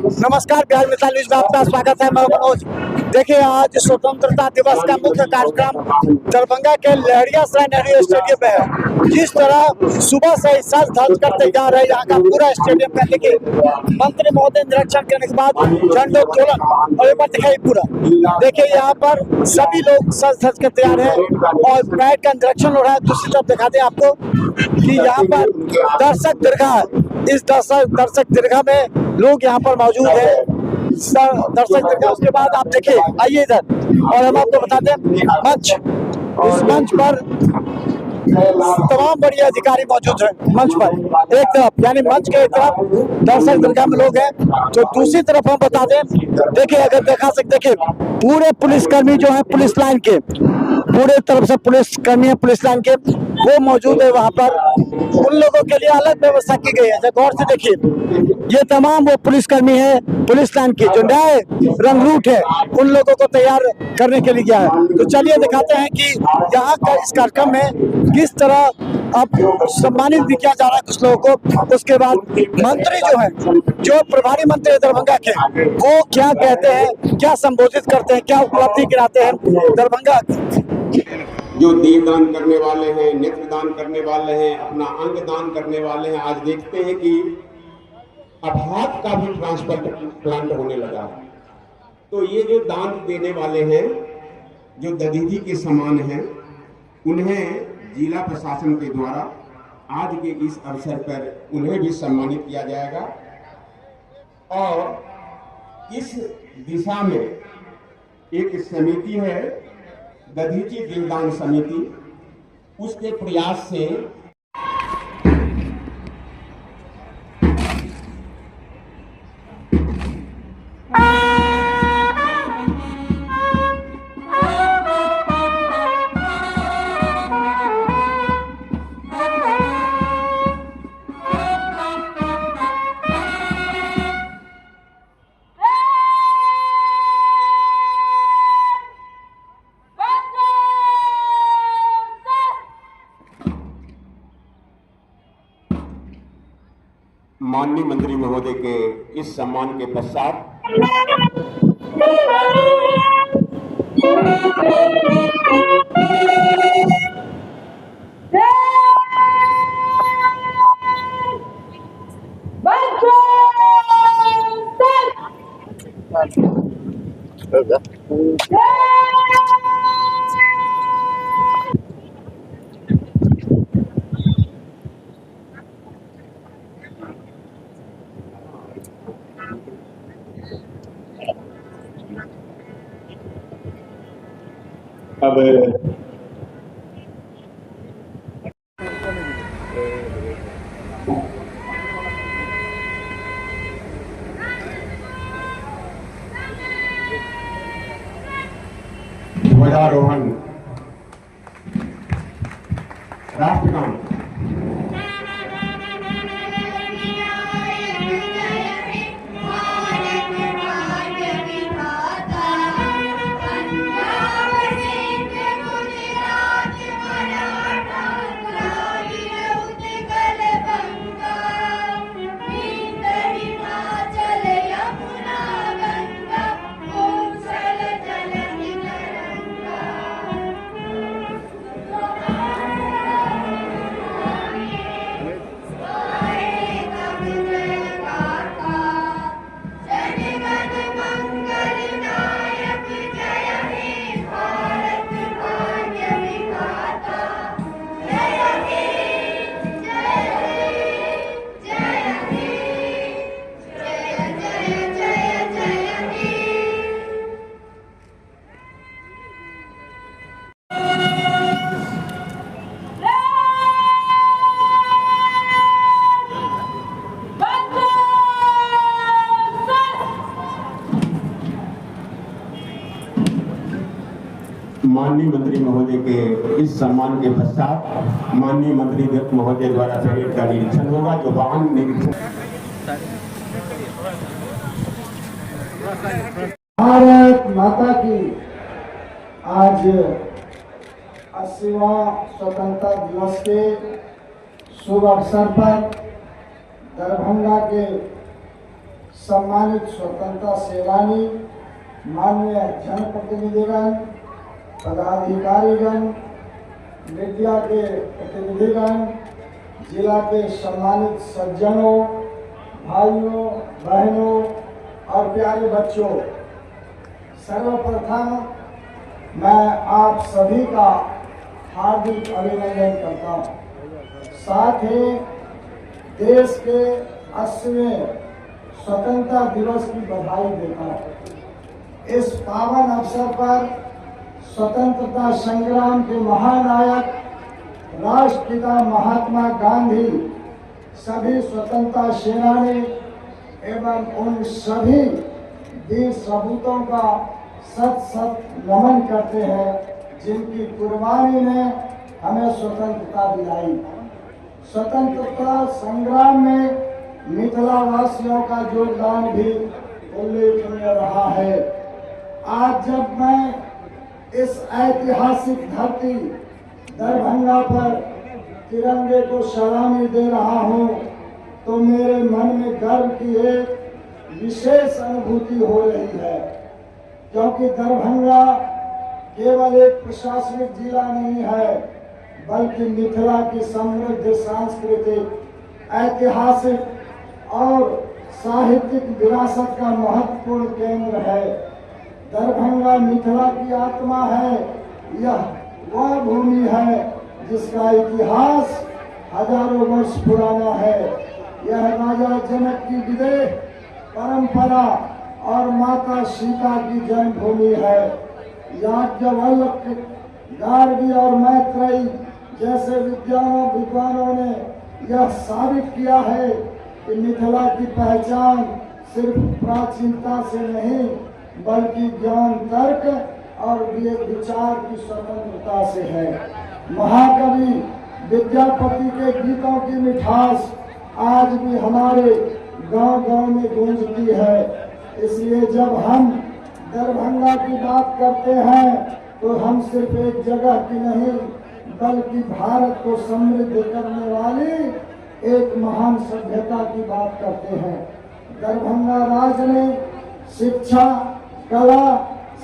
नमस्कार, Bihar missile news में आपका स्वागत है। मैं मनोज। देखिए, आज स्वतंत्रता दिवस का मुख्य कार्यक्रम दरभंगा के लहरियासराय नेहरू स्टेडियम में है। जिस तरह सुबह से सज धज कर तैयार है यहाँ का पूरा स्टेडियम का। देखिए, मंत्री महोदय निरीक्षण करने के बाद झंडोत्तोलन और एक बार दिखाई पूरा। देखिए, यहाँ पर सभी लोग सज धज कर तैयार है और पैड का निरीक्षण हो रहा है। दूसरी तरफ दिखा दें आपको कि यहाँ पर दर्शक दीर्घा, इस दर्शक दीर्घा में लोग यहाँ पर मौजूद है। दर्शक दीर्घा, उसके बाद आप देखिए, आइए इधर और हम आपको बता दें मंच, इस मंच पर तमाम बड़े अधिकारी मौजूद हैं। मंच पर एक तरफ यानी मंच के एक तरफ दर्शक दीर्घा में लोग हैं, तो दूसरी तरफ हम बता दें, देखिए अगर देखा सकते, देखिए पूरे पुलिसकर्मी जो है पुलिस लाइन के, पूरे तरफ से पुलिस कर्मी है पुलिस लाइन के, वो मौजूद है वहाँ पर। उन लोगों के लिए अलग व्यवस्था की गई है। गौर से देखिए, ये तमाम वो पुलिसकर्मी है पुलिस लाइन की जो नए रंगरूट है, उन लोगों को तैयार करने के लिए गया है। तो चलिए दिखाते हैं कि यहाँ का इस कार्यक्रम में किस तरह अब सम्मानित भी किया जा रहा है कुछ लोगों को। उसके बाद मंत्री जो है, जो प्रभारी मंत्री है दरभंगा के, वो क्या कहते हैं, क्या संबोधित करते हैं, क्या उपलब्धि गिराते हैं दरभंगा। जो देहदान करने वाले हैं, नेत्रदान करने वाले हैं, अपना अंग दान करने वाले हैं, आज देखते हैं कि अब हाथ का भी ट्रांसप्लांट होने लगा है। तो ये जो दान देने वाले हैं, जो दधीचि के समान हैं, उन्हें जिला प्रशासन के द्वारा आज के इस अवसर पर उन्हें भी सम्मानित किया जाएगा। और इस दिशा में एक समिति है, दधीचि दिलदान समिति, उसके प्रयास से माननीय मंत्री महोदय के इस सम्मान के पश्चात अब ध्वजारोहण, राष्ट्रगान। माननीय मंत्री महोदय के इस सम्मान के पश्चात माननीय मंत्री महोदय द्वारा परेड का निरीक्षण होगा, जो वाहन निरीक्षण। भारत माता की आज 80वां स्वतंत्रता दिवस के शुभ अवसर पर दरभंगा के सम्मानित स्वतंत्रता सेनानी, माननीय जनप्रतिनिधिगण, पदाधिकारीगण, मीडिया के प्रतिनिधिगण, जिला के सम्मानित सज्जनों, भाइयों, बहनों और प्यारे बच्चों, सर्वप्रथम मैं आप सभी का हार्दिक अभिनंदन करता हूँ। साथ ही देश के 80वें स्वतंत्रता दिवस की बधाई देता हूँ। इस पावन अवसर पर स्वतंत्रता संग्राम के महानायक राष्ट्रपिता महात्मा गांधी, सभी स्वतंत्रता सेनानी एवं उन सभी वीर सपूतों का सत सत नमन करते हैं जिनकी कुर्बानी ने हमें स्वतंत्रता दिलाई। स्वतंत्रता संग्राम में मिथिला वासियों का योगदान भी उल्लेखनीय रहा है। आज जब मैं इस ऐतिहासिक धरती दरभंगा पर तिरंगे को सलामी दे रहा हूँ तो मेरे मन में गर्व की एक विशेष अनुभूति हो रही है, क्योंकि दरभंगा केवल एक प्रशासनिक जिला नहीं है बल्कि मिथिला की समृद्ध सांस्कृतिक, ऐतिहासिक और साहित्यिक विरासत का महत्वपूर्ण केंद्र है। दरभंगा मिथिला की आत्मा है। यह वह भूमि है जिसका इतिहास हजारों वर्ष पुराना है। यह राजा जनक की विदेह परंपरा और माता सीता की जन्मभूमि है। याज्ञवल्क्य, गार्गी और मैत्रेयी जैसे विद्वानों ने यह साबित किया है कि मिथिला की पहचान सिर्फ प्राचीनता से नहीं बल्कि ज्ञान, तर्क और विचार की स्वतंत्रता से है। महाकवि विद्यापति के गीतों की मिठास आज भी हमारे गांव-गांव में गूंजती है। इसलिए जब हम दरभंगा की बात करते हैं तो हम सिर्फ एक जगह की नहीं बल्कि भारत को समृद्ध करने वाली एक महान सभ्यता की बात करते हैं। दरभंगा राज्य ने शिक्षा, कला,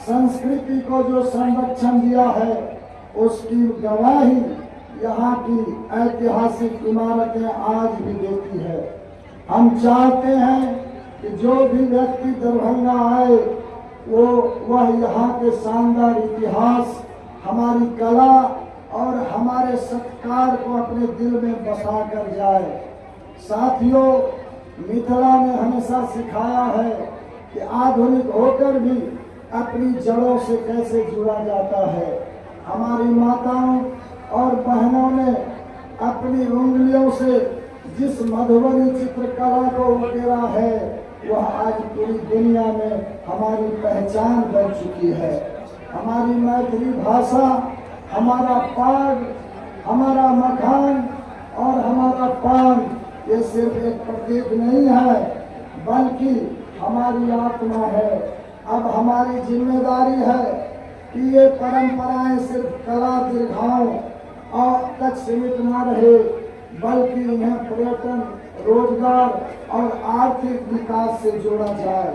संस्कृति को जो संरक्षण दिया है उसकी गवाही यहाँ की ऐतिहासिक इमारतें आज भी देती है। हम चाहते हैं कि जो भी व्यक्ति दरभंगा आए वह यहाँ के शानदार इतिहास, हमारी कला और हमारे सत्कार को अपने दिल में बसा कर जाए। साथियों, मिथिला ने हमेशा सिखाया है कि आधुनिक होकर भी अपनी जड़ों से कैसे जुड़ा जाता है। हमारी माताओं और बहनों ने अपनी उंगलियों से जिस मधुबनी चित्रकला को उकेरा है वह आज पूरी दुनिया में हमारी पहचान बन चुकी है। हमारी मैथिली भाषा, हमारा पाग, हमारा मखान और हमारा पान ये सिर्फ एक प्रतीक नहीं है बल्कि हमारी आत्मा है। अब हमारी जिम्मेदारी है कि ये परंपराएं सिर्फ कला दीर्घाओं और तक सीमित न रहे बल्कि इन्हें पर्यटन, रोजगार और आर्थिक विकास से जोड़ा जाए।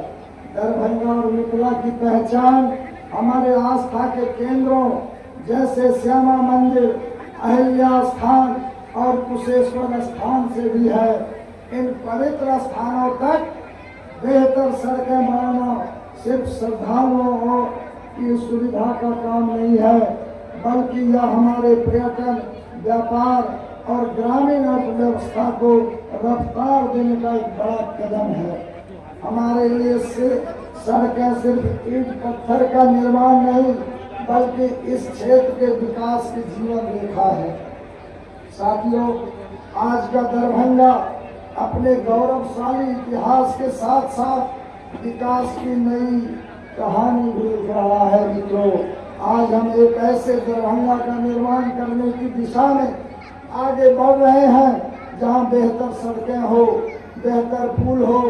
दरभंगा और मिथिला की पहचान हमारे आस्था के केंद्रों जैसे श्यामा मंदिर, अहिल्या स्थान और कुशेश्वर स्थान से भी है। इन पवित्र स्थानों तक बेहतर सड़कें बनाना सिर्फ श्रद्धालुओं की सुविधा का काम नहीं है बल्कि यह हमारे पर्यटन, व्यापार और ग्रामीण अर्थव्यवस्था को रफ्तार देने का एक बड़ा कदम है। हमारे लिए सड़कें सिर्फ ईंट पत्थर का निर्माण नहीं बल्कि इस क्षेत्र के विकास की जीवन रेखा है। साथियों, आज का दरभंगा अपने गौरवशाली इतिहास के साथ साथ विकास की नई कहानी भी लिख रहा है। मित्रों, आज हम एक ऐसे दरभंगा का निर्माण करने की दिशा में आगे बढ़ रहे हैं जहां बेहतर सड़कें हो, बेहतर पुल हो,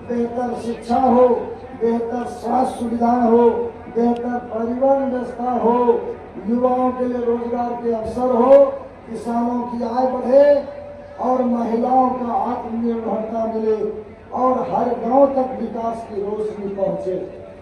बेहतर शिक्षा हो, बेहतर स्वास्थ्य सुविधाएं हो, बेहतर परिवहन व्यवस्था हो, युवाओं के लिए रोजगार के अवसर हो, किसानों की आय बढ़े और महिलाओं का आत्मनिर्भरता मिले और हर गांव तक विकास की रोशनी पहुंचे।